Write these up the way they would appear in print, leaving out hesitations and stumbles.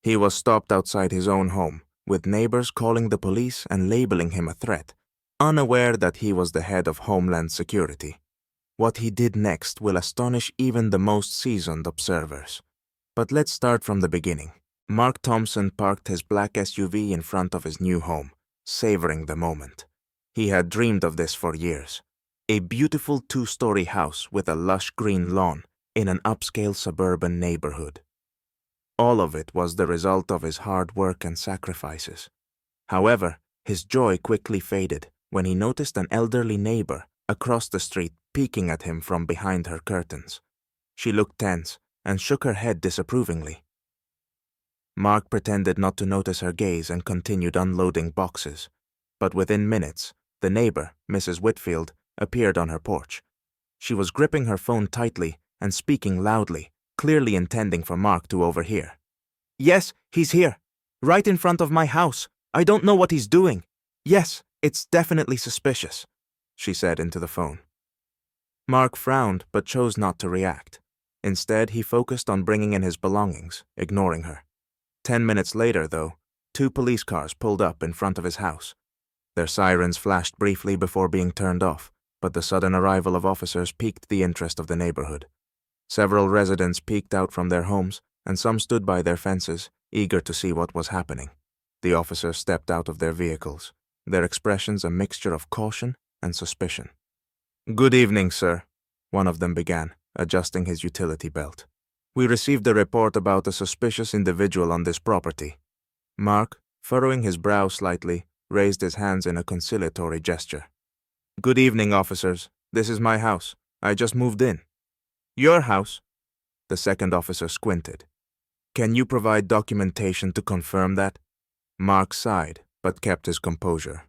He was stopped outside his own home, with neighbors calling the police and labeling him a threat, unaware that he was the head of Homeland Security. What he did next will astonish even the most seasoned observers. But let's start from the beginning. Mark Thompson parked his black SUV in front of his new home, savoring the moment. He had dreamed of this for years. A beautiful two-story house with a lush green lawn in an upscale suburban neighborhood. All of it was the result of his hard work and sacrifices. However, his joy quickly faded when he noticed an elderly neighbor across the street peeking at him from behind her curtains. She looked tense and shook her head disapprovingly. Mark pretended not to notice her gaze and continued unloading boxes. But within minutes, the neighbor, Mrs. Whitfield, appeared on her porch. She was gripping her phone tightly and speaking loudly, clearly intending for Mark to overhear. "Yes, he's here. Right in front of my house. I don't know what he's doing. Yes, it's definitely suspicious," she said into the phone. Mark frowned but chose not to react. Instead, he focused on bringing in his belongings, ignoring her. 10 minutes later, though, 2 police cars pulled up in front of his house. Their sirens flashed briefly before being turned off, but the sudden arrival of officers piqued the interest of the neighborhood. Several residents peeked out from their homes, and some stood by their fences, eager to see what was happening. The officers stepped out of their vehicles, their expressions a mixture of caution and suspicion. "Good evening, sir," one of them began, adjusting his utility belt. "We received a report about a suspicious individual on this property." Mark, furrowing his brow slightly, raised his hands in a conciliatory gesture. "Good evening, officers. This is my house. I just moved in." "Your house?" The second officer squinted. "Can you provide documentation to confirm that?" Mark sighed, but kept his composure.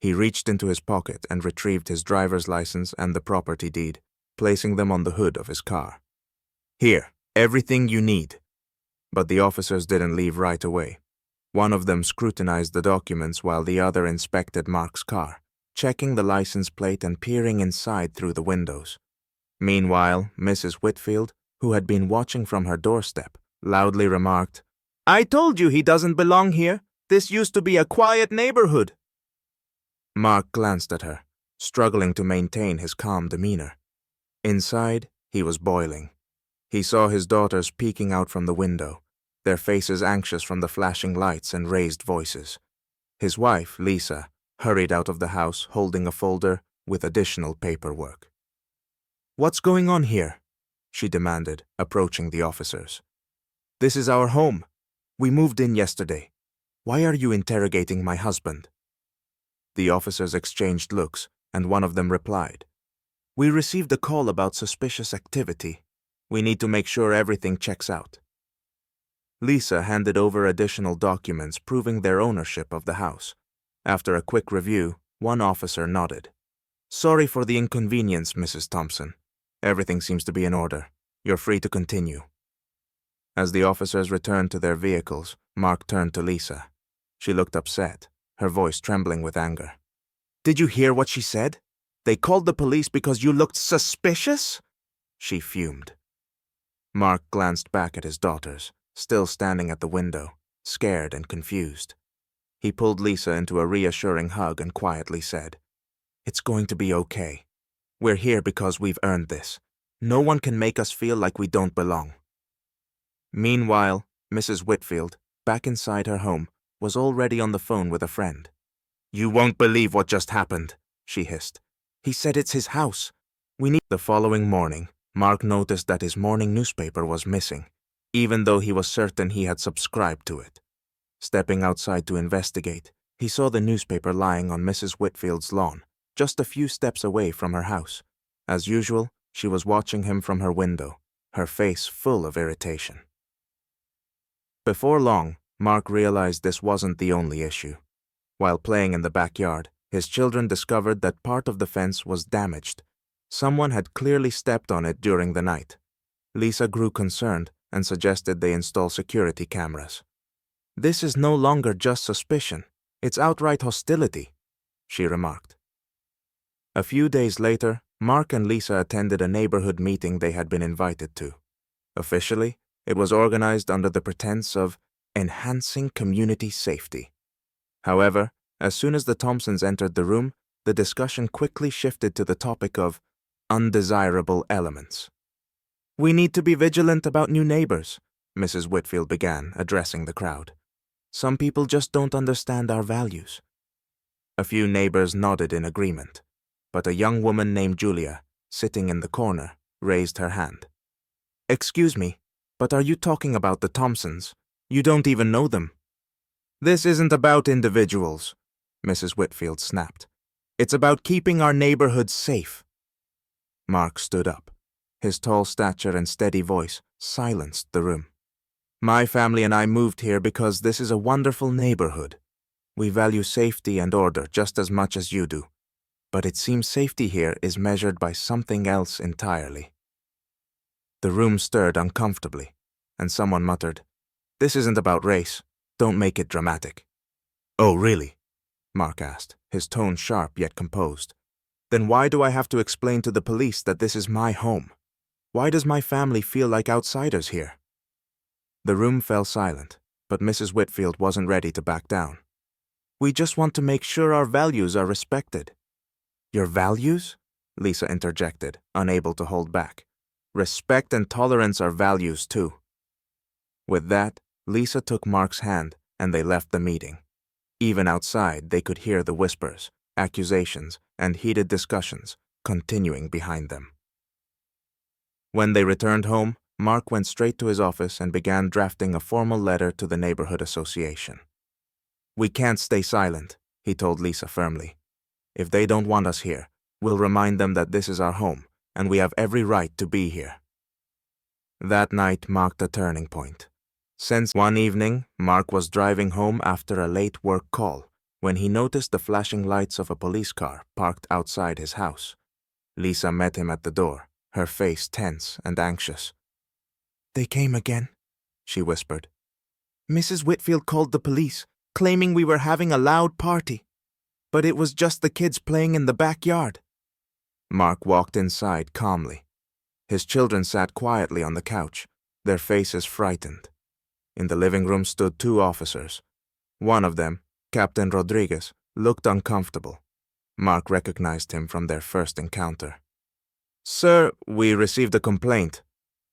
He reached into his pocket and retrieved his driver's license and the property deed, placing them on the hood of his car. "Here, everything you need." But the officers didn't leave right away. One of them scrutinized the documents while the other inspected Mark's car, checking the license plate and peering inside through the windows. Meanwhile, Mrs. Whitfield, who had been watching from her doorstep, loudly remarked, "I told you he doesn't belong here. This used to be a quiet neighborhood." Mark glanced at her, struggling to maintain his calm demeanor. Inside, he was boiling. He saw his daughters peeking out from the window, their faces anxious from the flashing lights and raised voices. His wife, Lisa, hurried out of the house holding a folder with additional paperwork. "What's going on here?" she demanded, approaching the officers. "This is our home. We moved in yesterday. Why are you interrogating my husband?" The officers exchanged looks, and one of them replied, "We received a call about suspicious activity. We need to make sure everything checks out." Lisa handed over additional documents proving their ownership of the house. After a quick review, one officer nodded. "Sorry for the inconvenience, Mrs. Thompson. Everything seems to be in order. You're free to continue." As the officers returned to their vehicles, Mark turned to Lisa. She looked upset, her voice trembling with anger. "Did you hear what she said? They called the police because you looked suspicious?" She fumed. Mark glanced back at his daughters, still standing at the window, scared and confused. He pulled Lisa into a reassuring hug and quietly said, "It's going to be okay. We're here because we've earned this. No one can make us feel like we don't belong." Meanwhile, Mrs. Whitfield, back inside her home, was already on the phone with a friend. "You won't believe what just happened," she hissed. "He said it's his house. We need..." The following morning, Mark noticed that his morning newspaper was missing, even though he was certain he had subscribed to it. Stepping outside to investigate, he saw the newspaper lying on Mrs. Whitfield's lawn, just a few steps away from her house. As usual, she was watching him from her window, her face full of irritation. Before long, Mark realized this wasn't the only issue. While playing in the backyard, his children discovered that part of the fence was damaged. Someone had clearly stepped on it during the night. Lisa grew concerned and suggested they install security cameras. "This is no longer just suspicion, it's outright hostility," she remarked. A few days later, Mark and Lisa attended a neighborhood meeting they had been invited to. Officially, it was organized under the pretense of enhancing community safety. However, as soon as the Thompsons entered the room, the discussion quickly shifted to the topic of undesirable elements. "We need to be vigilant about new neighbors," Mrs. Whitfield began, addressing the crowd. "Some people just don't understand our values." A few neighbors nodded in agreement, but a young woman named Julia, sitting in the corner, raised her hand. "Excuse me, but are you talking about the Thompsons? You don't even know them." "This isn't about individuals," Mrs. Whitfield snapped. "It's about keeping our neighborhood safe." Mark stood up. His tall stature and steady voice silenced the room. "My family and I moved here because this is a wonderful neighborhood. We value safety and order just as much as you do. But it seems safety here is measured by something else entirely." The room stirred uncomfortably, and someone muttered, "This isn't about race. Don't make it dramatic." "Oh, really?" Mark asked, his tone sharp yet composed. "Then why do I have to explain to the police that this is my home? Why does my family feel like outsiders here?" The room fell silent, but Mrs. Whitfield wasn't ready to back down. "We just want to make sure our values are respected." "Your values?" Lisa interjected, unable to hold back. "Respect and tolerance are values too." With that, Lisa took Mark's hand and they left the meeting. Even outside, they could hear the whispers, accusations, and heated discussions continuing behind them. When they returned home, Mark went straight to his office and began drafting a formal letter to the neighborhood association. "We can't stay silent," he told Lisa firmly. "If they don't want us here, we'll remind them that this is our home and we have every right to be here." That night marked a turning point. Since one evening, Mark was driving home after a late work call when he noticed the flashing lights of a police car parked outside his house. Lisa met him at the door, her face tense and anxious. "They came again," she whispered. "Mrs. Whitfield called the police, claiming we were having a loud party. But it was just the kids playing in the backyard." Mark walked inside calmly. His children sat quietly on the couch, their faces frightened. In the living room stood two officers. One of them, Captain Rodriguez, looked uncomfortable. Mark recognized him from their first encounter. "Sir, we received a complaint,"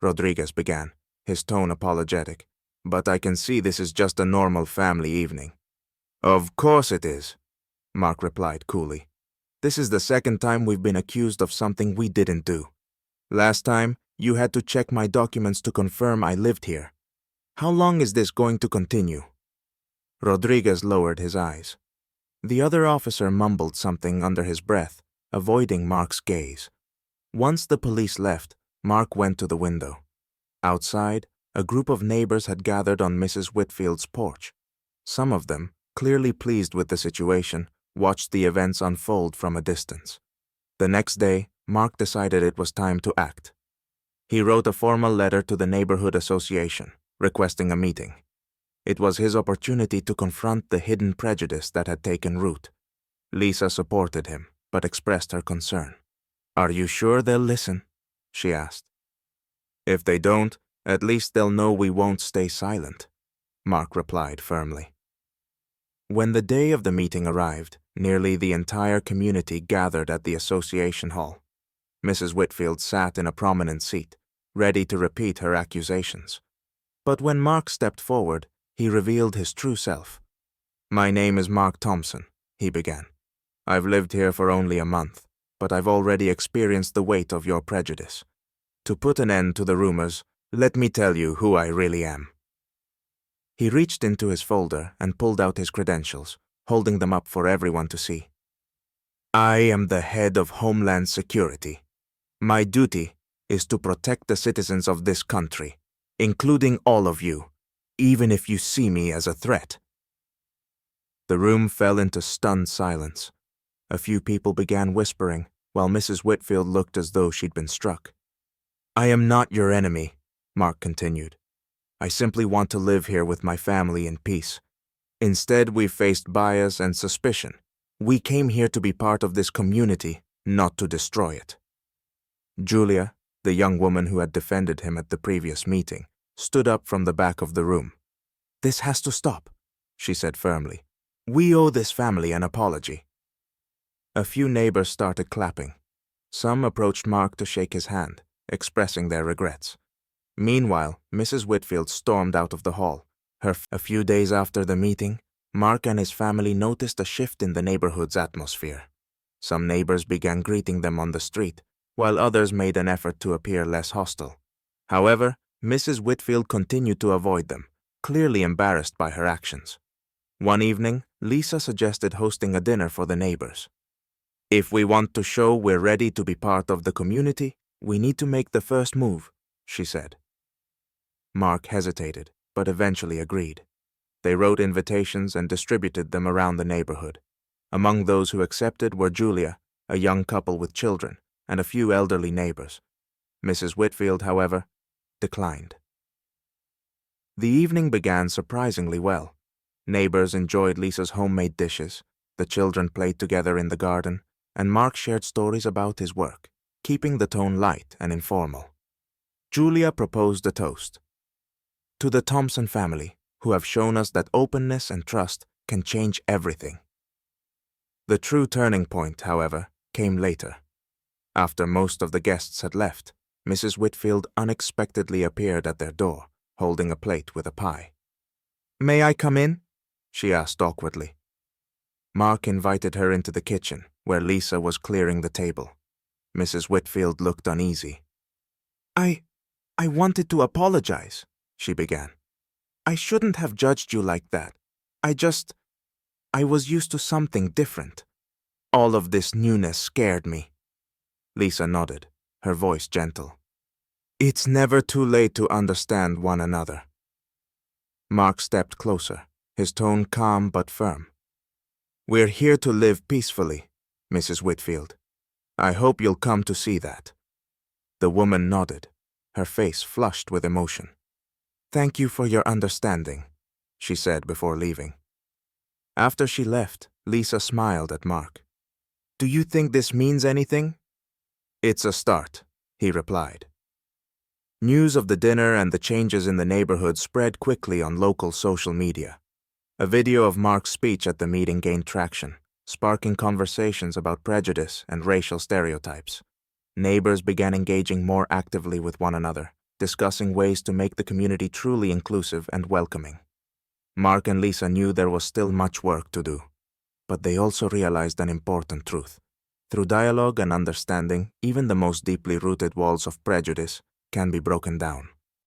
Rodriguez began, his tone apologetic. "But I can see this is just a normal family evening." "Of course it is," Mark replied coolly. "This is the second time we've been accused of something we didn't do. Last time, you had to check my documents to confirm I lived here. How long is this going to continue?" Rodriguez lowered his eyes. The other officer mumbled something under his breath, avoiding Mark's gaze. Once the police left, Mark went to the window. Outside, a group of neighbors had gathered on Mrs. Whitfield's porch. Some of them, clearly pleased with the situation, watched the events unfold from a distance. The next day, Mark decided it was time to act. He wrote a formal letter to the neighborhood association, requesting a meeting. It was his opportunity to confront the hidden prejudice that had taken root. Lisa supported him, but expressed her concern. "Are you sure they'll listen?" she asked. "If they don't, at least they'll know we won't stay silent," Mark replied firmly. When the day of the meeting arrived, nearly the entire community gathered at the association hall. Mrs. Whitfield sat in a prominent seat, ready to repeat her accusations. But when Mark stepped forward, he revealed his true self. "My name is Mark Thompson," he began. "I've lived here for only a month, but I've already experienced the weight of your prejudice. To put an end to the rumors, let me tell you who I really am." He reached into his folder and pulled out his credentials, holding them up for everyone to see. "I am the head of Homeland Security. My duty is to protect the citizens of this country, including all of you, even if you see me as a threat." The room fell into stunned silence. A few people began whispering, while Mrs. Whitfield looked as though she'd been struck. "I am not your enemy," Mark continued. "I simply want to live here with my family in peace. Instead, we've faced bias and suspicion. We came here to be part of this community, not to destroy it." Julia, the young woman who had defended him at the previous meeting, stood up from the back of the room. "This has to stop," she said firmly. "We owe this family an apology." A few neighbors started clapping. Some approached Mark to shake his hand, expressing their regrets. Meanwhile, Mrs. Whitfield stormed out of the hall. A few days after the meeting, Mark and his family noticed a shift in the neighborhood's atmosphere. Some neighbors began greeting them on the street, while others made an effort to appear less hostile. However, Mrs. Whitfield continued to avoid them, clearly embarrassed by her actions. One evening, Lisa suggested hosting a dinner for the neighbors. "If we want to show we're ready to be part of the community, we need to make the first move," she said. Mark hesitated, but eventually agreed. They wrote invitations and distributed them around the neighborhood. Among those who accepted were Julia, a young couple with children, and a few elderly neighbors. Mrs. Whitfield, however, declined. The evening began surprisingly well. Neighbors enjoyed Lisa's homemade dishes, the children played together in the garden, and Mark shared stories about his work, keeping the tone light and informal. Julia proposed a toast. "To the Thompson family, who have shown us that openness and trust can change everything." The true turning point, however, came later. After most of the guests had left, Mrs. Whitfield unexpectedly appeared at their door, holding a plate with a pie. "May I come in?" she asked awkwardly. Mark invited her into the kitchen, where Lisa was clearing the table. Mrs. Whitfield looked uneasy. I wanted to apologize," she began. "I shouldn't have judged you like that. I was used to something different. All of this newness scared me." Lisa nodded, her voice gentle. "It's never too late to understand one another." Mark stepped closer, his tone calm but firm. "We're here to live peacefully, Mrs. Whitfield. I hope you'll come to see that." The woman nodded, her face flushed with emotion. "Thank you for your understanding," she said before leaving. After she left, Lisa smiled at Mark. "Do you think this means anything?" "It's a start," he replied. News of the dinner and the changes in the neighborhood spread quickly on local social media. A video of Mark's speech at the meeting gained traction, sparking conversations about prejudice and racial stereotypes. Neighbors began engaging more actively with one another, discussing ways to make the community truly inclusive and welcoming. Mark and Lisa knew there was still much work to do, but they also realized an important truth. Through dialogue and understanding, even the most deeply rooted walls of prejudice can be broken down.